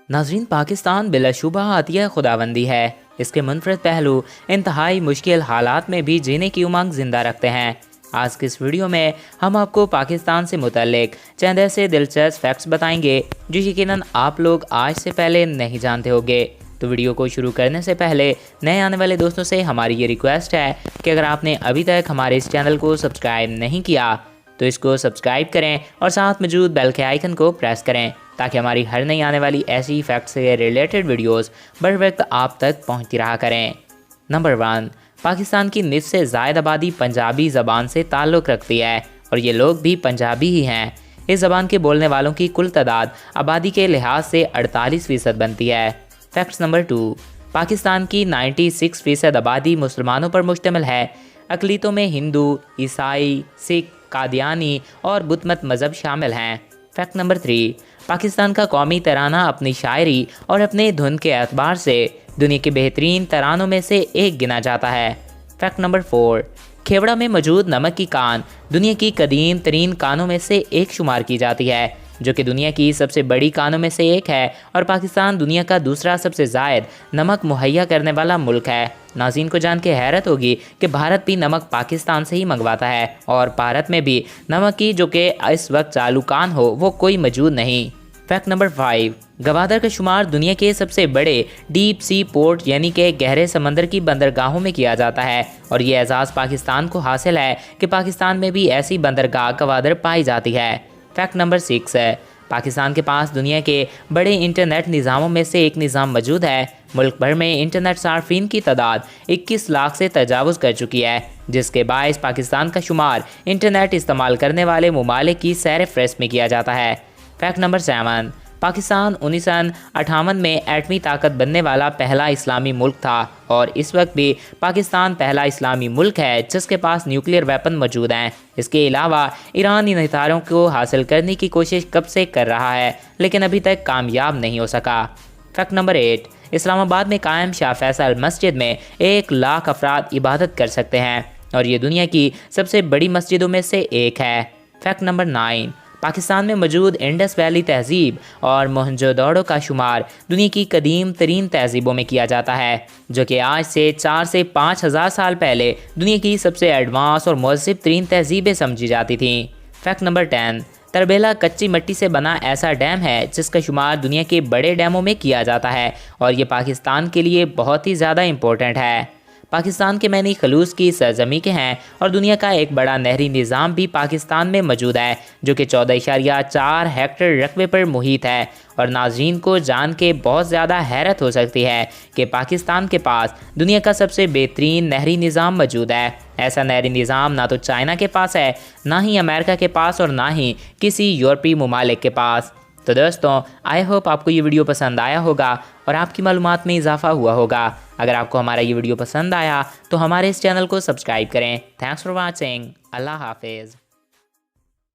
नाज़रीन, पाकिस्तान बिलाशुबा आतिया खुदाबंदी है। इसके मुनफरद पहलू इंतहाई मुश्किल हालात में भी जीने की उमंग ज़िंदा रखते हैं। आज की इस वीडियो में हम आपको पाकिस्तान से मुतल्लिक चंद ऐसे दिलचस्प फैक्ट्स बताएंगे जो यकीनन आप लोग आज से पहले नहीं जानते होंगे। तो वीडियो को शुरू करने से पहले नए आने वाले दोस्तों से हमारी ये रिक्वेस्ट है कि अगर आपने अभी तक हमारे इस चैनल को सब्सक्राइब नहीं किया तो इसको सब्सक्राइब करें और साथ मौजूद बेल के आइकन को प्रेस करें ताकि हमारी हर नई आने वाली ऐसी फैक्ट से रिलेटेड वीडियोस बर वक्त आप तक पहुंचती रहा करें। नंबर 1, पाकिस्तान की निस्फ से ज़ायद आबादी पंजाबी ज़बान से ताल्लुक़ रखती है और ये लोग भी पंजाबी ही हैं। इस ज़बान के बोलने वालों की कुल तादाद आबादी के लिहाज से 48% बनती है। फैक्ट्स नंबर 2, पाकिस्तान की 96% आबादी मुसलमानों पर मुश्तमिल है। अक़लियतों में हिंदू, ईसाई, सिख, कादियानी और बुतमत मज़हब शामिल हैं। फैक्ट नंबर 3, पाकिस्तान का कौमी तराना अपनी शायरी और अपने धुन के एतबार से दुनिया के बेहतरीन तरानों में से एक गिना जाता है। फैक्ट नंबर 4, खेवड़ा में मौजूद नमक की कान दुनिया की कदीम तरीन कानों में से एक शुमार की जाती है, जो कि दुनिया की सबसे बड़ी कानों में से एक है और पाकिस्तान दुनिया का दूसरा सबसे ज़ायद नमक मुहैया करने वाला मुल्क है। नाज़रीन को जान के हैरत होगी कि भारत भी नमक पाकिस्तान से ही मंगवाता है और भारत में भी नमक की जो कि इस वक्त चालू कान हो वो कोई मौजूद नहीं। फैक्ट नंबर 5, गवादर का शुमार दुनिया के सबसे बड़े डीप सी पोर्ट यानी कि गहरे समंदर की बंदरगाहों में किया जाता है और ये एजाज़ पाकिस्तान को हासिल है कि पाकिस्तान में भी ऐसी बंदरगाह गवादर पाई जाती है। फैक्ट नंबर 6 है, पाकिस्तान के पास दुनिया के बड़े इंटरनेट निज़ामों में से एक निज़ाम मौजूद है। मुल्क भर में इंटरनेट सार्फिन की तादाद 21 लाख से तजावुज़ कर चुकी है, जिसके बायस पाकिस्तान का शुमार इंटरनेट इस्तेमाल करने वाले ममालिक की सैर फहरिस्त में किया जाता है। फैक्ट नंबर 7, पाकिस्तान 1958 में एटमी ताकत बनने वाला पहला इस्लामी मुल्क था और इस वक्त भी पाकिस्तान पहला इस्लामी मुल्क है जिसके पास न्यूक्लियर वेपन मौजूद हैं। इसके अलावा ईरान इन हथियारों को हासिल करने की कोशिश कब से कर रहा है लेकिन अभी तक कामयाब नहीं हो सका। फैक्ट नंबर 8, इस्लामाबाद में कायम शाह फैसल मस्जिद में 1 लाख अफराद इबादत कर सकते हैं और ये दुनिया की सबसे बड़ी मस्जिदों में से एक है। फैक्ट नंबर 9, पाकिस्तान में मौजूद इंडस वैली तहजीब और मोहनजोदड़ो का शुमार दुनिया की कदीम तरीन तहजीबों में किया जाता है, जो कि आज से 4 से 5 हज़ार साल पहले दुनिया की सबसे एडवांस और मुहज़्ज़ब तरीन तहजीबें समझी जाती थीं। फैक्ट नंबर 10, तरबेला कच्ची मिट्टी से बना ऐसा डैम है जिसका शुमार दुनिया के बड़े डैमों में किया जाता है और ये पाकिस्तान के लिए बहुत ही ज़्यादा इम्पोर्टेंट है। पाकिस्तान के मैनी खलूस की सरजमी के हैं और दुनिया का एक बड़ा नहरी निज़ाम भी पाकिस्तान में मौजूद है जो कि 14.4 हेक्टेयर रकबे पर मुहित है। और नाज़रीन को जान के बहुत ज़्यादा हैरत हो सकती है कि पाकिस्तान के पास दुनिया का सबसे बेहतरीन नहरी निज़ाम मौजूद है। ऐसा नहरी निज़ाम ना तो चाइना के पास है, ना ही अमेरिका के पास और ना ही किसी यूरोपीय ममालिक के पास। तो दोस्तों, आई होप आपको ये वीडियो पसंद आया होगा और आपकी मालूमात में इजाफा हुआ होगा। अगर आपको हमारा ये वीडियो पसंद आया तो हमारे इस चैनल को सब्सक्राइब करें। Thanks for watching. अल्लाह हाफिज़।